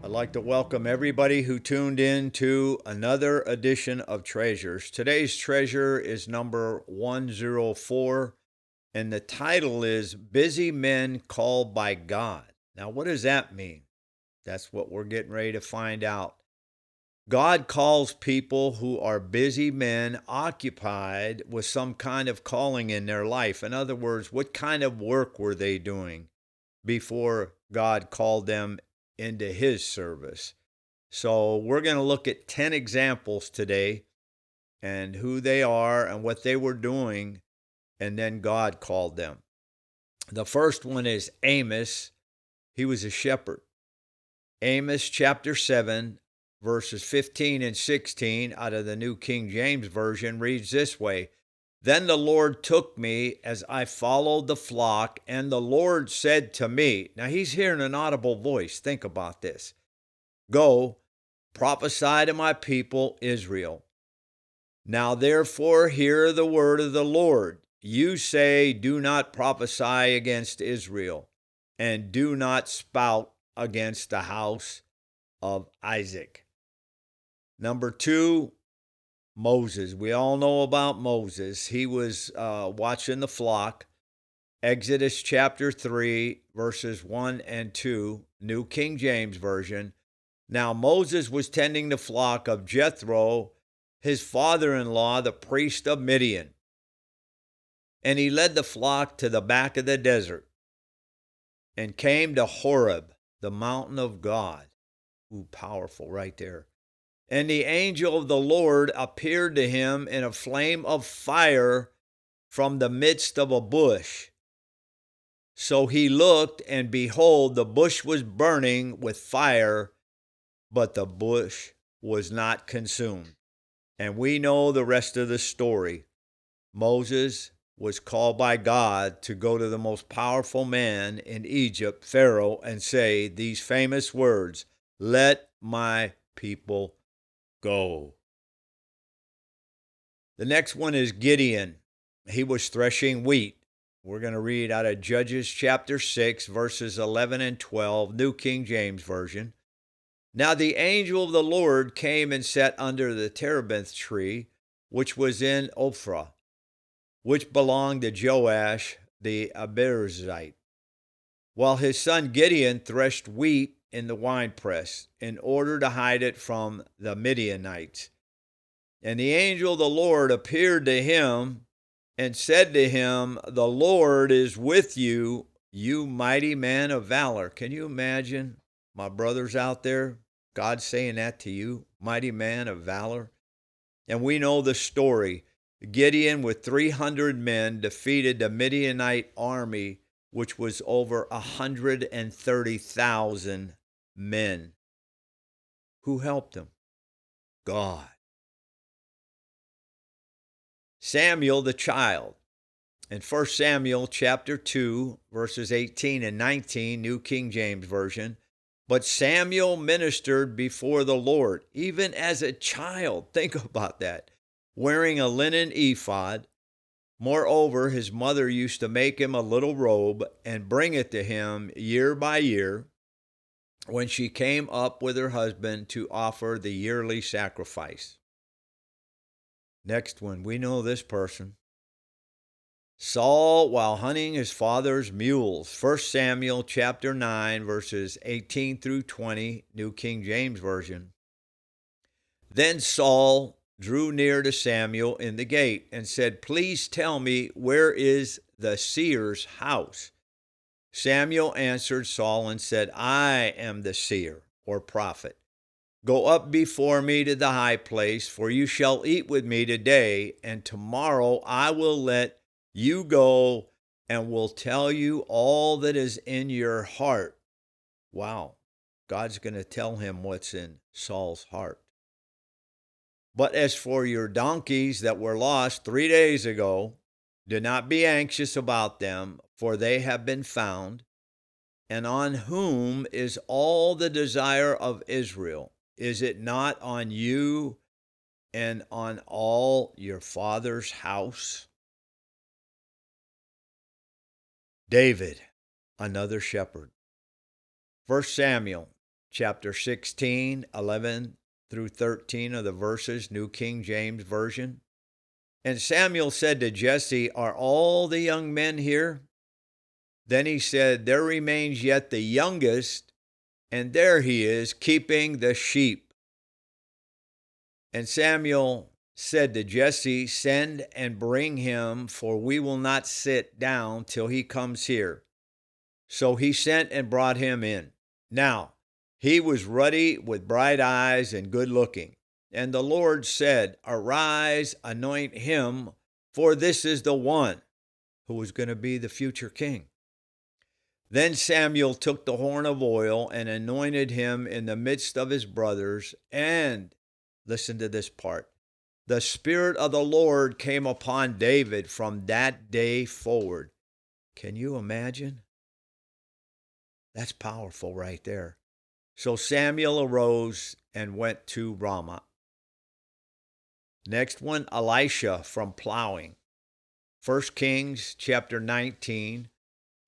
I'd like to welcome everybody who tuned in to another edition of Treasures. Today's treasure is number 104, and the title is Busy Men Called by God. Now, what does that mean? That's what we're getting ready to find out. God calls people who are busy men occupied with some kind of calling in their life. In other words, what kind of work were they doing before God called them into His service? So, we're going to look at 10 examples today and who they are and what they were doing, and then God called them. The first one is Amos. He was a shepherd. Amos chapter 7, verses 15 and 16 out of the New King James Version reads this way: Then the Lord took me as I followed the flock, and the Lord said to me, now he's hearing an audible voice. Think about this. Go, prophesy to my people Israel. Now therefore hear the word of the Lord. You say, do not prophesy against Israel, and do not spout against the house of Isaac. Number two, Moses. We all know about Moses. He was watching the flock. Exodus chapter 3, verses 1 and 2, New King James Version. Now Moses was tending the flock of Jethro, his father-in-law, the priest of Midian. And he led the flock to the back of the desert and came to Horeb, the mountain of God. Ooh, powerful right there. And the angel of the Lord appeared to him in a flame of fire from the midst of a bush. So he looked, and behold, the bush was burning with fire, but the bush was not consumed. And we know the rest of the story. Moses was called by God to go to the most powerful man in Egypt, Pharaoh, and say these famous words, "Let my people go." The next one is Gideon. He was threshing wheat. We're going to read out of Judges chapter 6, verses 11 and 12, New King James Version. Now the angel of the Lord came and sat under the terebinth tree, which was in Ophrah, which belonged to Joash the Abiezrite, while his son Gideon threshed wheat in the winepress in order to hide it from the Midianites. And the angel of the Lord appeared to him and said to him, "The Lord is with you, you mighty man of valor." Can you imagine, my brothers out there, God saying that to you, mighty man of valor? And we know the story. Gideon, with 300 men, defeated the Midianite army, which was over 130,000 men. Who helped him? God. Samuel the child. In 1 Samuel chapter 2, verses 18 and 19, New King James Version, but Samuel ministered before the Lord, even as a child. Think about that. Wearing a linen ephod. Moreover, his mother used to make him a little robe and bring it to him year by year when she came up with her husband to offer the yearly sacrifice. Next one, we know this person. Saul, while hunting his father's mules. 1 Samuel chapter 9, verses 18 through 20, New King James Version. Then Saul drew near to Samuel in the gate and said, "Please tell me, where is the seer's house?" Samuel answered Saul and said, "I am the seer," or prophet. "Go up before me to the high place, for you shall eat with me today, and tomorrow I will let you go and will tell you all that is in your heart." Wow, God's going to tell him what's in Saul's heart. "But as for your donkeys that were lost 3 days ago, do not be anxious about them, for they have been found. And on whom is all the desire of Israel? Is it not on you and on all your father's house?" David, another shepherd. 1 Samuel chapter 16, 11 through 13 of the verses, New King James Version. And Samuel said to Jesse, "Are all the young men here?" Then he said, "There remains yet the youngest, and there he is, keeping the sheep." And Samuel said to Jesse, "Send and bring him, for we will not sit down till he comes here." So he sent and brought him in. Now, he was ruddy with bright eyes and good looking. And the Lord said, "Arise, anoint him, for this is the one who was going to be the future king." Then Samuel took the horn of oil and anointed him in the midst of his brothers. And, listen to this part, the Spirit of the Lord came upon David from that day forward. Can you imagine? That's powerful right there. So Samuel arose and went to Ramah. Next one, Elisha from plowing. 1 Kings chapter 19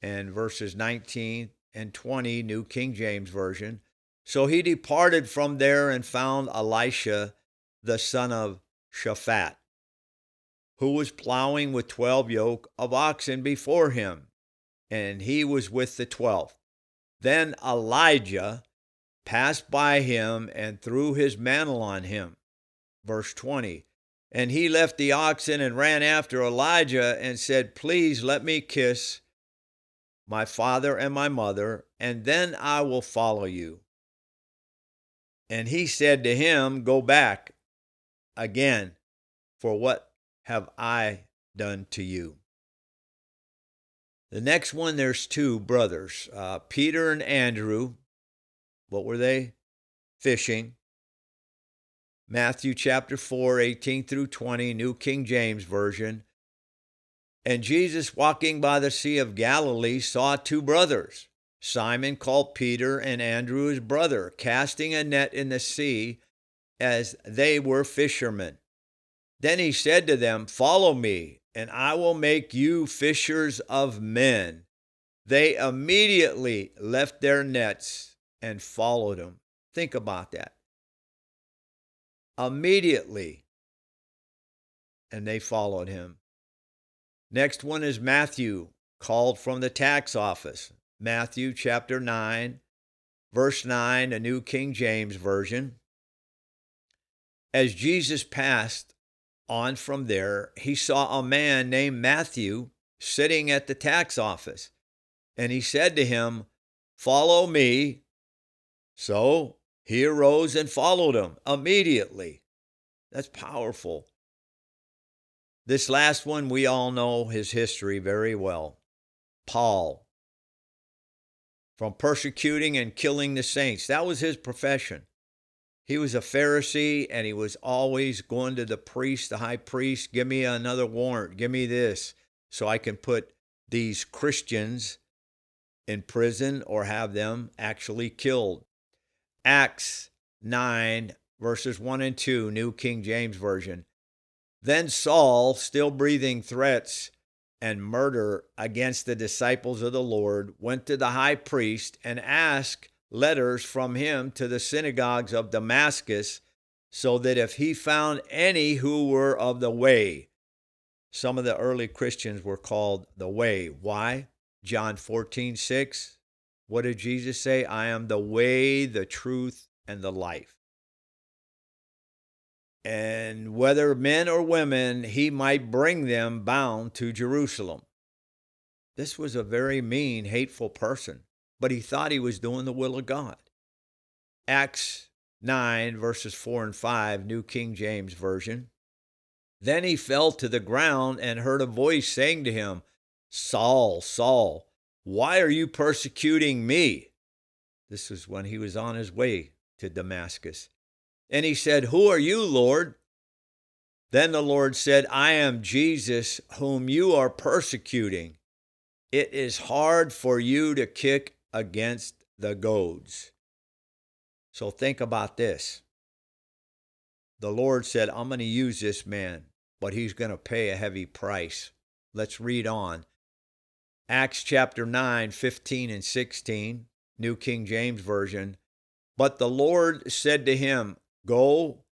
and verses 19 and 20, New King James Version. So he departed from there and found Elisha, the son of Shaphat, who was plowing with 12 yoke of oxen before him, and he was with the 12th. Then Elijah passed by him and threw his mantle on him. Verse 20. And he left the oxen and ran after Elijah and said, "Please let me kiss my father and my mother, and then I will follow you." And he said to him, "Go back again, for what have I done to you?" The next one, there's two brothers, Peter and Andrew. What were they? Fishing. Matthew chapter 4, 18 through 20, New King James Version. And Jesus, walking by the Sea of Galilee, saw two brothers, Simon called Peter and Andrew his brother, casting a net in the sea, as they were fishermen. Then he said to them, "Follow me, and I will make you fishers of men." They immediately left their nets and followed him. Think about that. Immediately, and they followed him. Next one is Matthew, called from the tax office. Matthew chapter 9, verse 9, a New King James Version. As Jesus passed on from there, he saw a man named Matthew sitting at the tax office. And he said to him, "Follow me." So he arose and followed him immediately. That's powerful. This last one, we all know his history very well. Paul, from persecuting and killing the saints. That was his profession. He was a Pharisee, and he was always going to the priest, the high priest, "Give me another warrant, give me this, so I can put these Christians in prison or have them actually killed." Acts 9, verses 1 and 2, New King James Version. Then Saul, still breathing threats and murder against the disciples of the Lord, went to the high priest and asked letters from him to the synagogues of Damascus, so that if he found any who were of the way. Some of the early Christians were called the way. Why? John 14:6. What did Jesus say? "I am the way, the truth, and the life." And whether men or women, he might bring them bound to Jerusalem. This was a very mean, hateful person, but he thought he was doing the will of God. Acts 9, verses 4 and 5, New King James Version. Then he fell to the ground and heard a voice saying to him, "Saul, Saul, why are you persecuting me?" This was when he was on his way to Damascus. And he said, "Who are you, Lord?" Then the Lord said, "I am Jesus, whom you are persecuting. It is hard for you to kick against the goads." So think about this. The Lord said, "I'm going to use this man, but he's going to pay a heavy price." Let's read on. Acts chapter 9, 15 and 16, New King James Version. But the Lord said to him, Go,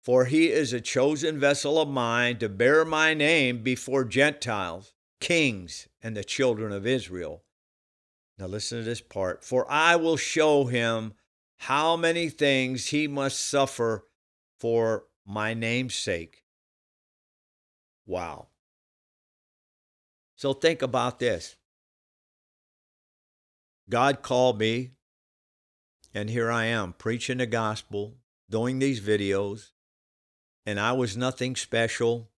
for he is a chosen vessel of mine to bear my name before Gentiles, kings, and the children of Israel. Now listen to this part. For I will show him how many things he must suffer for my name's sake. Wow. So think about this. God called me, and here I am preaching the gospel, doing these videos, and I was nothing special.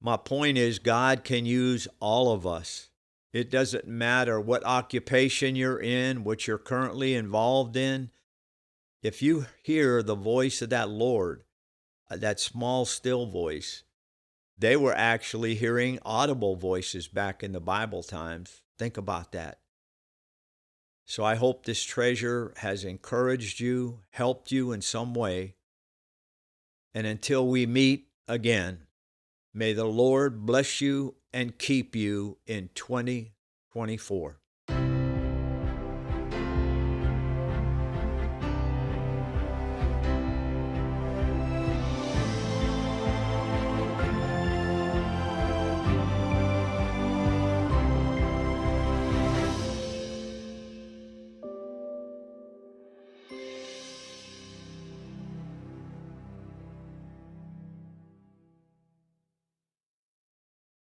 My point is, God can use all of us. It doesn't matter what occupation you're in, what you're currently involved in. If you hear the voice of that Lord, that small, still voice, they were actually hearing audible voices back in the Bible times. Think about that. So I hope this treasure has encouraged you, helped you in some way. And until we meet again, may the Lord bless you and keep you in 2024.